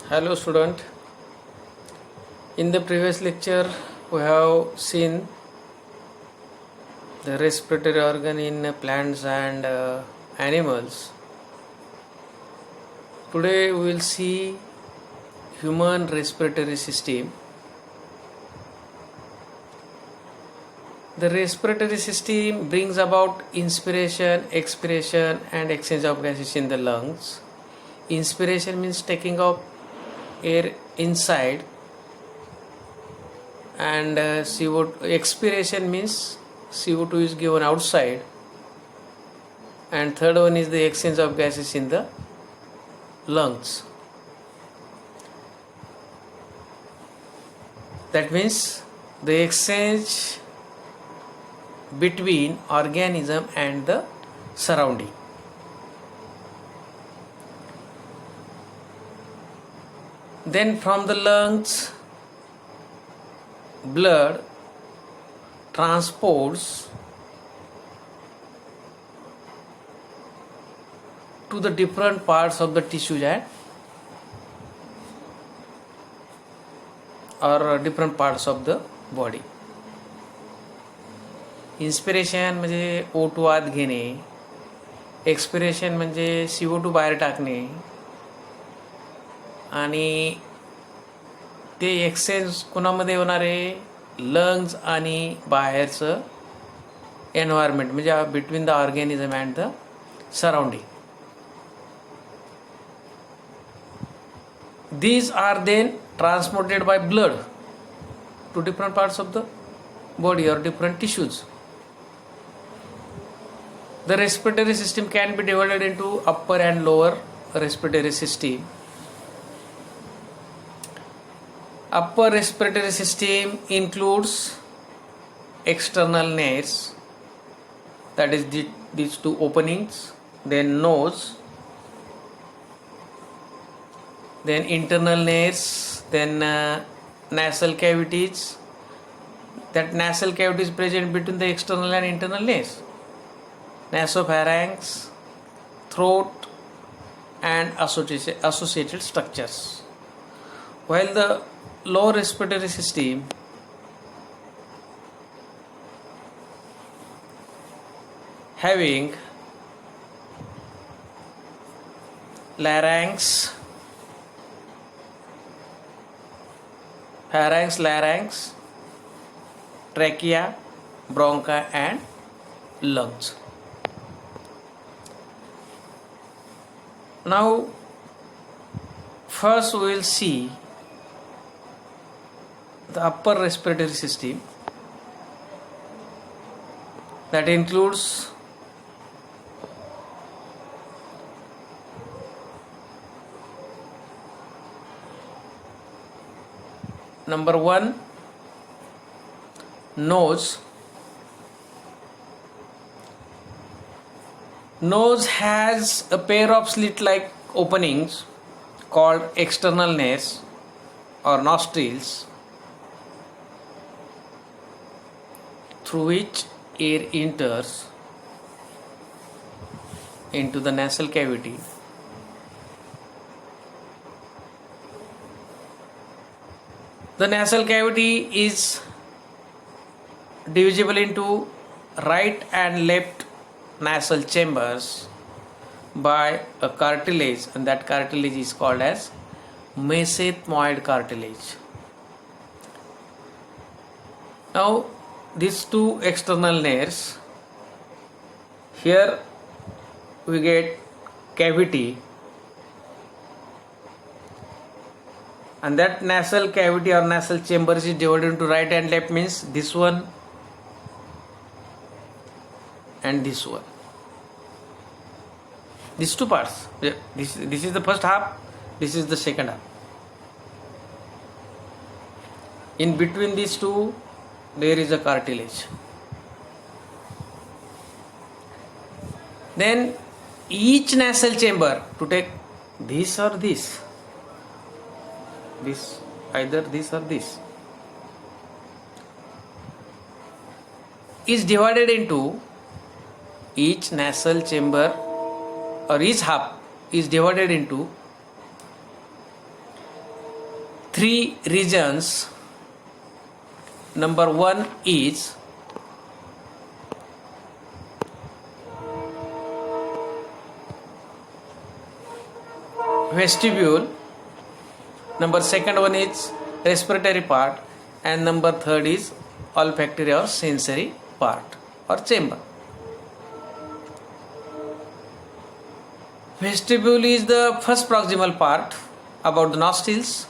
Hello student. In the previous lecture we have seen the respiratory organ in plants and animals. Today we will see human respiratory system. The respiratory system brings about inspiration, expiration and exchange of gases in the lungs. Inspiration means taking of air inside, and CO2 expiration means CO2 is given outside, and third one is the exchange of gases in the lungs. That means the exchange between organism and the surrounding. Then from the lungs, blood transports to the different parts of the tissues or different parts of the body. Inspiration म्हणजे O2 आत घेणे, expiration म्हणजे CO2 बाहेर टाकणे, आणि ते exchange कोणामध्ये होणार आहे? लंग्स आणि बाहेरचं एन्व्हायरमेंट म्हणजे between the organism and the surrounding. These are then transmitted by blood to different parts of the body or different tissues. The respiratory system can be divided into upper and lower respiratory system. Upper respiratory system includes external nares, that is these two openings, then nose, then internal nares, then nasal cavities. That nasal cavity is present between the external and internal nares. Nasopharynx, throat and associated structures. While the lower respiratory system having larynx, pharynx, larynx, trachea, bronchi and lungs. Now first we will see the upper respiratory system, that includes number 1, nose. Nose has a pair of slit-like openings called external nares or nostrils, through which air enters into the nasal cavity. The nasal cavity is divisible into right and left nasal chambers by a cartilage, and that cartilage is called as mesenteroid cartilage. Now these two external nares, here we get cavity, and that nasal cavity or nasal chamber is divided into right and left, means this one and this one. These two parts, this is the first half, this is the second half. In between these two there is a cartilage. Then each nasal chamber, to take this or this, either this or this, is divided into, each nasal chamber or each half is divided into three regions. Number one is vestibule, number second one is respiratory part, and number third is olfactory or sensory part or chamber. Vestibule is the first proximal part about the nostrils,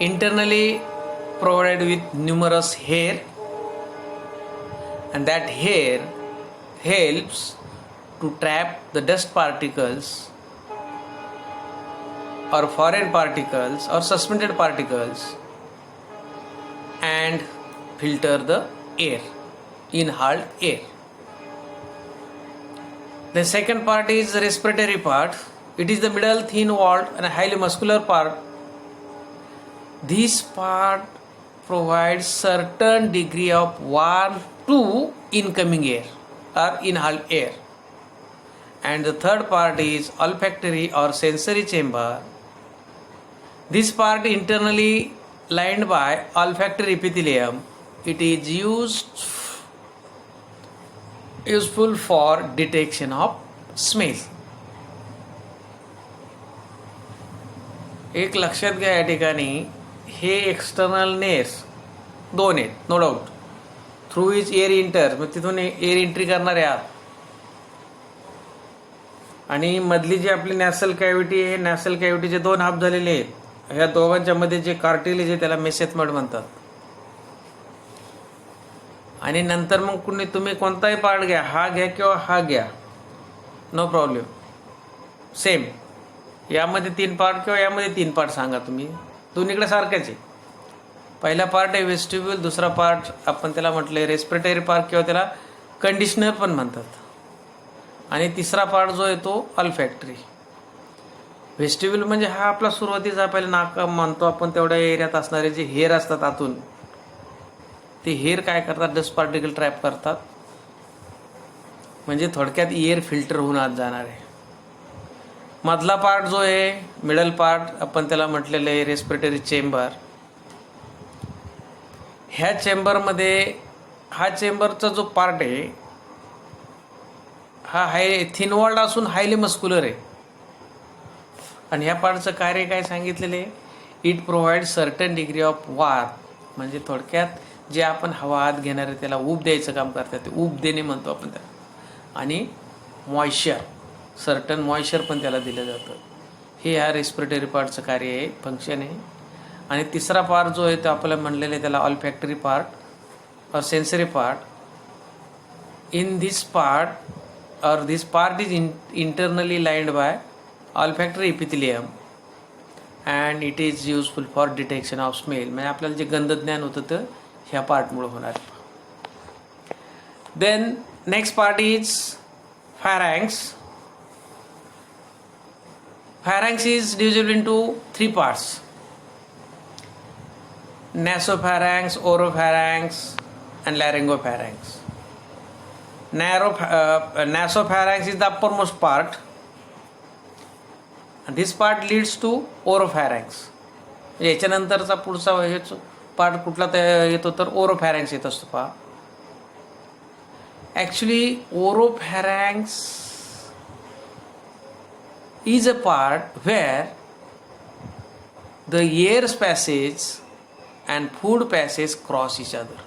internally provided with numerous hair, and that hair helps to trap the dust particles or foreign particles or suspended particles and filter the air, inhaled air. The second part is the respiratory part. It is the middle thin walled and highly muscular part. This part provides certain degree of warmth to incoming air or inhaled air. And the third part is olfactory or sensory chamber. This part internally lined by olfactory epithelium. It is useful for detection of smell. एक लक्षात घ्या या ठिकाणी हे external nares दोन आहेत, no doubt. Through is air enter, मग तिथून एअर एंट्री करणारे आत, आणि मधली जी आपली नॅसल कॅव्हिटी आहे, नॅसल कॅव्हिटीचे दोन हाफ झालेले आहेत. ह्या दोघांच्या मध्ये जे कार्टिलेज आहे त्याला मेसेथमड म्हणतात. आणि नंतर मग तुम्ही कोणताही पार्ट घ्या, हा घ्या किंवा हा घ्या, नो प्रॉब्लेम, सेम. यामध्ये 3 पार्ट किंवा यामध्ये 3 पार्ट सांगा तुम्ही, दोन्हीकडे सारखेच आहे. पहिला पार्ट आहे वेस्टिब्यूल, दुसरा पार्ट आपण त्याला म्हटलंय रेस्पिरेटरी पार्ट किंवा त्याला कंडिशनर पण म्हणतात, आणि तिसरा पार्ट जो आहे तो ऑल्फॅक्टरी. वेस्टिब्यूल म्हणजे हा आपला सुरुवातीचा पहिला नाक म्हणतो आपण, तेवढ्या एरियात असणारे जे हेअर असतात आतून, ते हेअर काय करतात, डस्ट पार्टिकल ट्रॅप करतात, म्हणजे थोडक्यात एअर फिल्टर होऊन आत जाणार आहे. मधला पार्ट जो आहे मिडल पार्ट आपण त्याला म्हटलेलं आहे रेस्पिरेटरी चेंबर. ह्या चेंबरमध्ये हा चेंबरचा जो पार्ट आहे हा थिन वॉल्ड असून हायली मस्क्युलर आहे. आणि ह्या पार्टचं कार्य काय सांगितलेलं आहे, it provide certain degree of warm, म्हणजे थोडक्यात जे आपण हवा आत घेणार आहे त्याला ऊब द्यायचं काम करतात, ते ऊब देणे म्हणतो आपण त्याला. आणि मॉइश्चर, सर्टन मॉइश्चर पण त्याला दिलं जातं. हे ह्या रेस्पिरेटरी पार्टचं कार्य आहे, फंक्शन आहे. आणि तिसरा पार्ट जो आहे तो आपल्याला म्हणलेलं आहे त्याला ऑल्फॅक्टरी पार्ट और sensory part. In this part और this part is internally lined by olfactory epithelium and it is useful for detection of smell. म्हणजे आपल्याला जे गंधज्ञान होतं तर ह्या पार्टमुळे होणार. Then next part is pharynx. Pharynx is divisible into 3 parts: nasopharynx, oropharynx, and laryngopharynx. Nasopharynx is the uppermost part, and this part leads to oropharynx. याच्यानंतरचा पुढचा part कुठला येतो तर ओरोफॅरॅन्क्स येत असतो. पहा, actually oropharynx is a part where the air passage and food passage cross each other,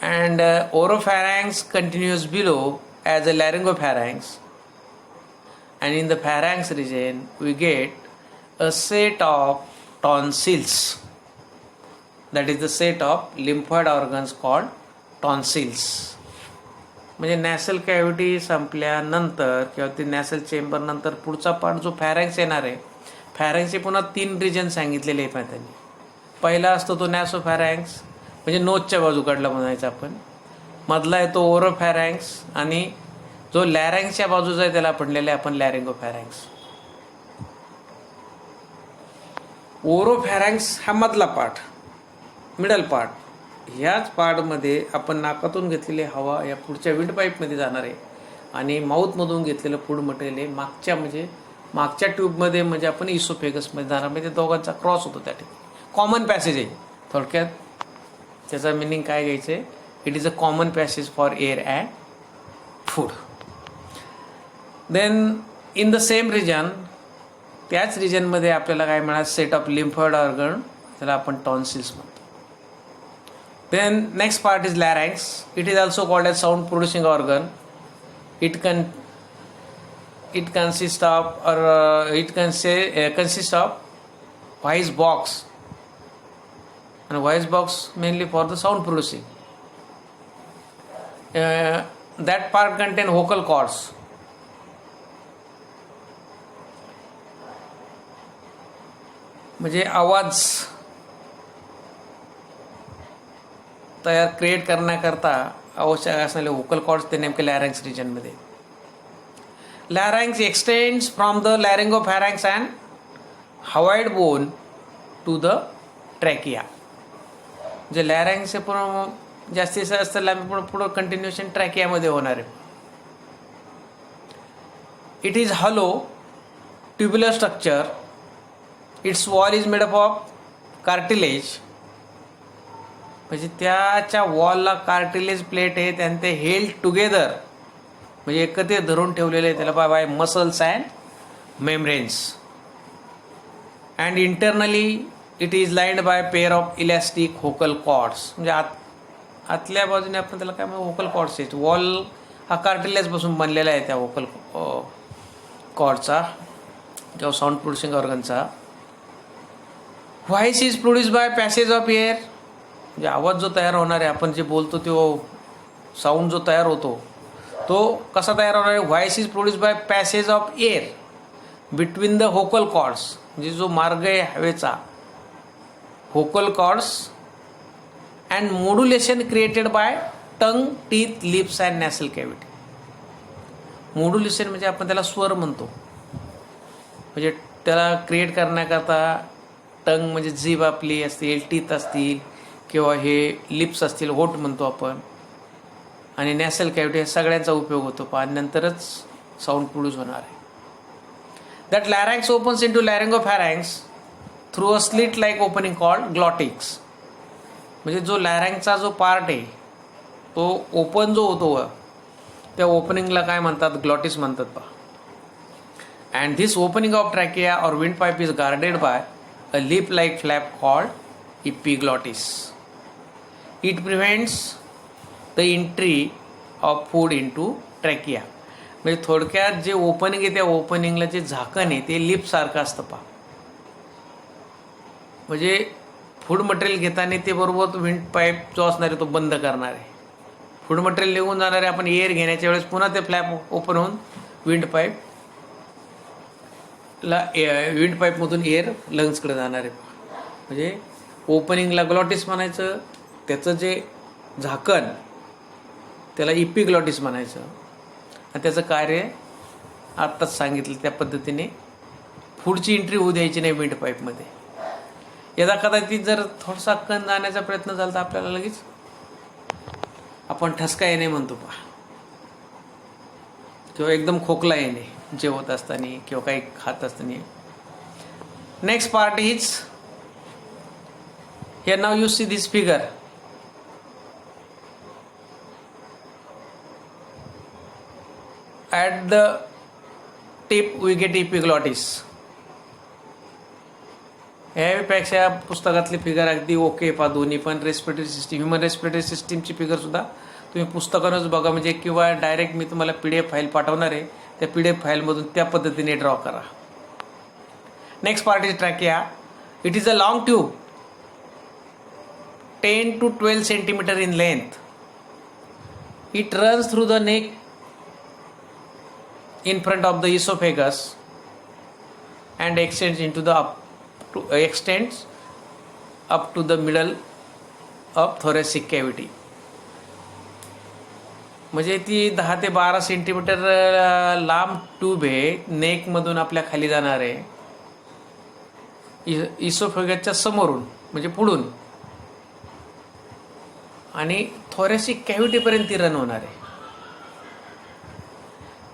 and oropharynx continues below as a laryngopharynx, and in the pharynx region we get a set of tonsils, that is the set of lymphoid organs called tonsils. म्हणजे नॅसल cavity संपल्यानंतर किंवा ती नॅसल chamber नंतर पुढचा part जो फॅरॅक्स येणार आहे, फॅरॅक्सचे पुन्हा 3 रिजन सांगितलेले आहेत त्यांनी. पहिला असतो तो नॅसोफॅरॅक्स, म्हणजे नोजच्या बाजूकडला म्हणायचं आपण. मधला आहे तो ओरोफॅरॅक्स, आणि जो लॅरॅक्सच्या बाजूचा आहे त्याला म्हणलेलं आहे आपण लॅरिंगोफॅरॅक्स. ओरोफॅरॅक्स हा मधला पार्ट, मिडल पार्ट. ह्याच पार्टमध्ये आपण नाकातून घेतलेली हवा या पुढच्या विंड पाईपमध्ये जाणार आहे, आणि माऊथमधून घेतलेलं फूड मटेरियल हे मागच्या म्हणजे मागच्या ट्यूबमध्ये म्हणजे आपण इसोफेगसमध्ये जाणार, म्हणजे दोघांचा क्रॉस होतो त्या ठिकाणी. कॉमन पॅसेज आहे थोडक्यात. त्याचा मिनिंग काय घ्यायचं आहे? It is a common passage for air and food. Then in the same region, त्याच रिजनमध्ये आपल्याला काय मिळालं? सेट ऑफ लिम्फॉइड ऑर्गन, त्याला आपण टॉन्सिल्स म्हणतो. Then next part is larynx. It is also called as sound producing organ. It consists of, or it can say consists of voice box, and voice box mainly for the sound producing. That part contain vocal cords. म्हणजे आवाज तयार create करण्याकरता आवश्यक असणारे vocal chords ते नेमके larynx रिजनमध्ये. Larynx extends from the laryngopharynx and hyoid bone to the trachea. जे लॅरिंक्स पूर्ण जास्तीत जास्त पुढं कंटिन्युएशन ट्रॅकियामध्ये होणार आहे. It is hollow tubular structure. It's wall is made up of cartilage. म्हणजे त्याच्या वॉलला कार्टिलेज प्लेट आहे, आणि ते हेल्ड टुगेदर म्हणजे एकत्र धरून ठेवलेले आहे त्याला by muscles and membranes. And internally it is lined by pair of elastic vocal cords. म्हणजे आतल्या बाजूने आपण त्याला काय म्हणतो? व्होकल कॉर्ड्स आहेत. वॉल हा कार्टिलेजपासून बनलेला आहे त्या व्होकल कॉर्डचा किंवा साऊंड प्रोड्युसिंग ऑर्गनचा. Voice is produce by passage of air. म्हणजे आवाज जो तयार होणार आहे, आपण जे बोलतो तो साऊंड जो तयार होतो तो कसा तयार होणार आहे? Voice is produce by passage of air between the vocal cords. म्हणजे जो मार्ग आहे हवेचा, vocal cords, and modulation created by tongue, teeth, lips and nasal cavity. Modulation म्हणजे आपण त्याला स्वर म्हणतो. म्हणजे त्याला क्रिएट करण्याकरता टंग म्हणजे जीभ आपली असतील, टीथ असतील, किंवा हे लिप्स असतील, होट म्हणतो आपण, आणि नॅसल कॅव्हिटी, हे सगळ्यांचा उपयोग होतो. आणि नंतरच साऊंड प्रोड्यूस होणार आहे. That larynx opens into laryngopharynx through a slit like opening called glottis. म्हणजे जो लॅरिंगचा जो पार्ट आहे तो ओपन जो होतो त्या ओपनिंगला काय म्हणतात? ग्लॉटिस म्हणतात पहा. And this opening of trachea और wind pipe is guarded by a lip like flap called epiglottis. It prevents the entry of food into trachea. म्हणजे थोडक्यात जे ओपनिंग आहे त्या ओपनिंगला जे झाकण आहे ते लिपसारखं असतं पहा. म्हणजे फूड मटेरियल घेताना ते बरोबर विंड पाईप जो असणार आहे तो बंद करणार आहे. फूड मटेरियल निघून जाणार आहे, आपण एअर घेण्याच्या वेळेस पुन्हा ते फ्लॅप ओपन होऊन विंड पाईपमधून एअर लंग्सकडे जाणार आहे. म्हणजे ओपनिंगला ग्लॉटिस म्हणायचं, त्याचं जे झाकण त्याला इपिग्लॉटिस म्हणायचं, आणि त्याचं कार्य आत्ताच सांगितलं त्या पद्धतीने पुढची एंट्री होऊ द्यायची नाही विंड पाईपमध्ये. यदा कदाचित जर थोडासा कण जाण्याचा प्रयत्न झाला तर आपल्याला लगेच आपण ठसका येणे म्हणतो पहा, किंवा एकदम खोकला येणे जेवत असताना किंवा काही खात असताना. Next part is here. Now you see this figure. At the tip we get epiglottis. यापेक्षा पुस्तकातली फिगर अगदी ओके पहा दोन्ही पण. रेस्पिरेटरी सिस्टीम, ह्युमन रेस्पिरेटरी सिस्टीमची फिगर सुद्धा तुम्ही पुस्तकानंच बघा, म्हणजे किंवा डायरेक्ट मी तुम्हाला PDF फाईल पाठवणार आहे, त्या PDF फाईलमधून त्या पद्धतीने ड्रॉ करा. Next part is trachea. It is a long tube 10 to 12 centimeter in length. It runs through the neck in front of the esophagus and extends up to the middle of thoracic cavity. म्हणजे ती 10 ते 12 centimetre लांब tube आहे, नेकमधून आपल्या खाली जाणार आहे, इसोफेगसच्या समोरून म्हणजे पुढून, आणि थोरॅसिक कॅव्हिटीपर्यंत ती रन होणार आहे.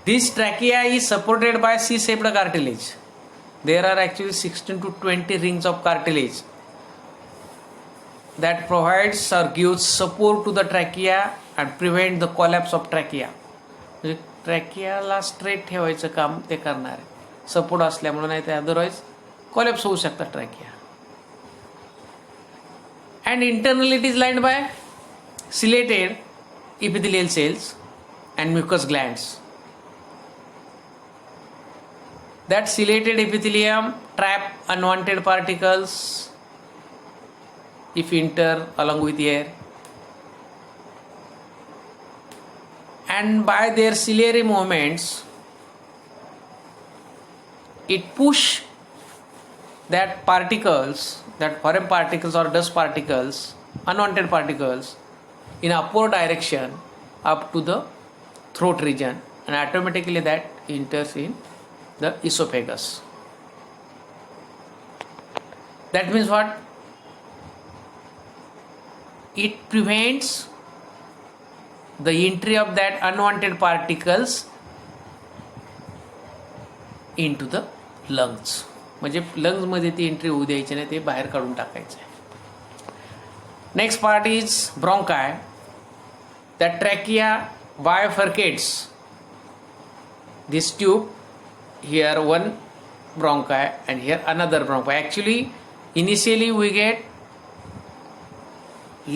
This trachea is supported by C-shaped cartilage. There are actually 16 to 20 rings of cartilage that provides or gives support to the trachea and prevent the collapse of trachea. म्हणजे ट्रॅकियाला स्ट्रेट ठेवायचं काम ते करणार आहे, support असल्यामुळे, नाही तर अदरवाईज कॉलॅप्स होऊ शकतात trachea. And internally it is lined by ciliated epithelial cells and mucous glands. That ciliated epithelium trap unwanted particles if enter along with air, and by their ciliary movements it push that particles, that foreign particles or dust particles, unwanted particles, in upward direction up to the throat region, and automatically that enters in the esophagus. That means what? It prevents the entry of that unwanted particles into the lungs. म्हणजे lungs मध्ये ती entry होऊ द्यायची नाही, ते बाहेर काढून टाकायचं आहे. Next part is bronchi. That trachea bifurcates this tube. Here one bronchi and here another bronchi. Actually, initially we get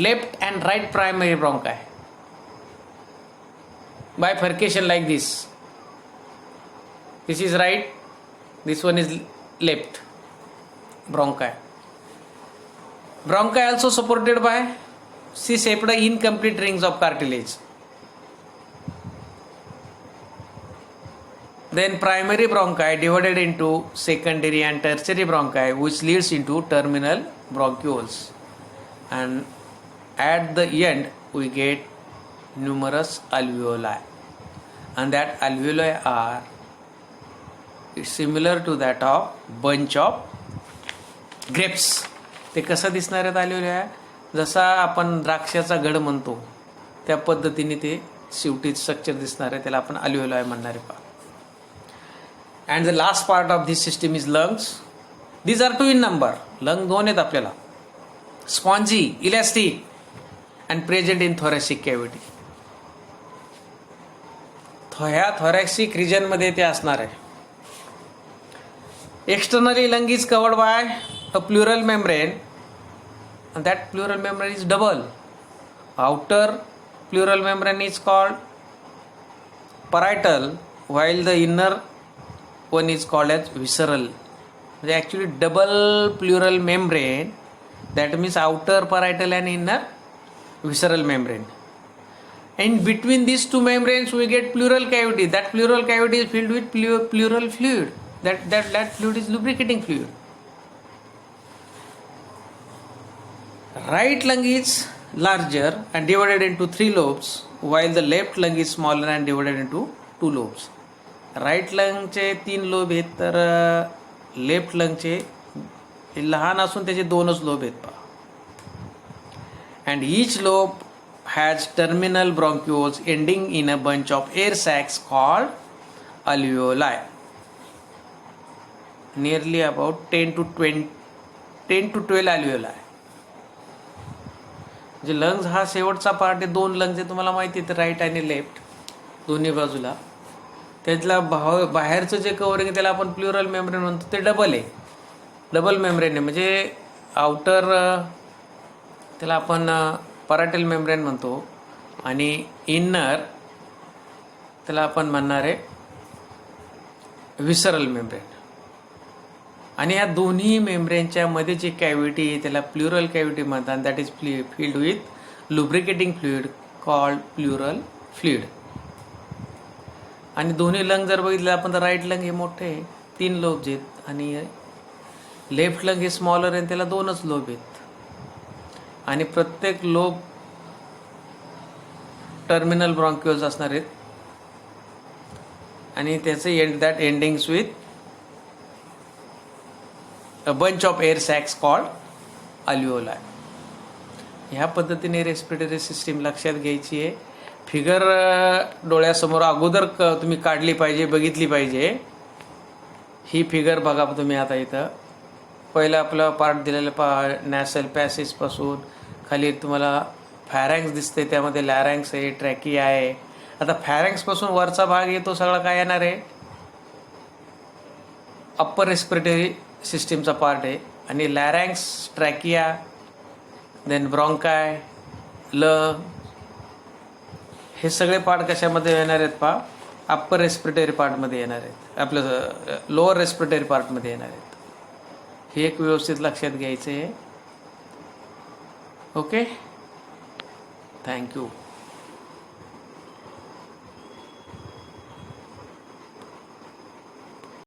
left and right primary bronchi. Bifurcation like this. This is right. This one is left bronchi. Bronchi also supported by C-shaped incomplete rings of cartilage. Then primary bronchi divided into secondary and tertiary bronchi, which leads into terminal bronchioles, and at the end we get numerous alveoli, and that alveoli are similar to that of bunch of grapes. ते कसं दिसणार आहेत alveoli? जसा आपण द्राक्षाचा घड म्हणतो त्या पद्धतीने ते शेवटी स्ट्रक्चर दिसणार आहे, त्याला आपण alveoli म्हणणार आहे. And the last part of this system is lungs. These are 2 in number. Lung 2 आहेत आपल्याला, spongy, elastic and present in thoracic cavity. ह्या थोरॅसिक रिजन मध्ये ते असणार आहे. Externally lung is covered by a pleural membrane, and that pleural membrane is double. Outer pleural membrane is called parietal, while the inner one is called as visceral. They actually double pleural membrane, that means outer parietal and inner visceral membrane. And between these two membranes we get pleural cavity. That pleural cavity is filled with pleural fluid. That fluid is lubricating fluid. Right lung is larger and divided into 3 lobes, while the left lung is smaller and divided into 2 lobes. Right लंगचे 3 lobe आहेत, तर left लंगचे लहान असून त्याचे 2च lobe आहेत पहा. And each lobe has terminal bronchioles ending in a bunch of air sacs called alveoli. Nearly about 10 to 12 alveoli. जे lungs हा शेवटचा पार्ट आहे, 2 लंग्स आहे तुम्हाला माहिती आहे, राईट आणि लेफ्ट दोन्ही बाजूला. त्यातला बाहेरचं जे कवरिंग आहे त्याला आपण प्लुरल मेम्ब्रेन म्हणतो, ते डबल आहे, डबल मेम्ब्रेन आहे. म्हणजे आउटर त्याला आपण परायटल मेम्ब्रेन म्हणतो आणि इनर त्याला आपण म्हणणार आहे विसरल मेम्ब्रेन. आणि या दोन्ही मेम्ब्रेनच्या मध्ये जी कॅव्हिटी आहे त्याला प्लुरल कॅव्हिटी म्हणतात. That is filled with lubricating fluid called plural fluid. आणि दोन्ही लंग जर बघितलं आपण तर राईट लंग हे मोठे आहे, 3 लोब्स आहेत, आणि लेफ्ट लंग हे स्मॉलर आहे, त्याला 2च लोब आहेत. आणि प्रत्येक लोब टर्मिनल ब्रॉन्क्युल्स असणार आहेत, आणि त्याचे that endings with a bunch of air sacs called alveoli. ह्या पद्धतीने रेस्पिरेटरी सिस्टीम लक्षात घ्यायची आहे. फिगर डोळ्यासमोर अगोदर तुम्ही काढली पाहिजे, बघितली पाहिजे. ही फिगर बघा तुम्ही आता इथं. पहिलं आपलं पार्ट दिलेलं नॅसल पॅसेजपासून खाली तुम्हाला फॅरॅंक्स दिसते, त्यामध्ये लॅरॅंक्स आहे, ट्रॅकिया आहे. आता फॅरॅंक्सपासून वरचा भाग येतो सगळा काय येणार आहे, अप्पर रेस्पिरेटरी सिस्टीमचा पार्ट आहे. आणि लॅरॅंक्स, ट्रॅकिया, देन ब्रॉन्काय, लंग, हे सगळे पार्ट कशामध्ये येणार आहेत पहा, अप्पर रेस्पिरेटरी पार्टमध्ये येणार आहेत, आपलं लोअर रेस्पिरेटरी पार्टमध्ये येणार आहेत. हे एक व्यवस्थित लक्षात घ्यायचं आहे. Okay, thank you.